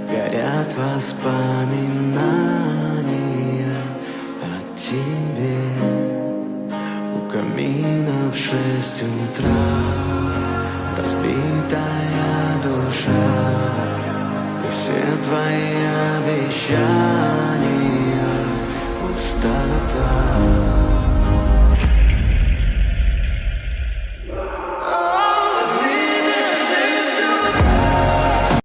горят воспоминания о тебе. У камина в 6 утра разбитая душа, и все твои обещания пустота.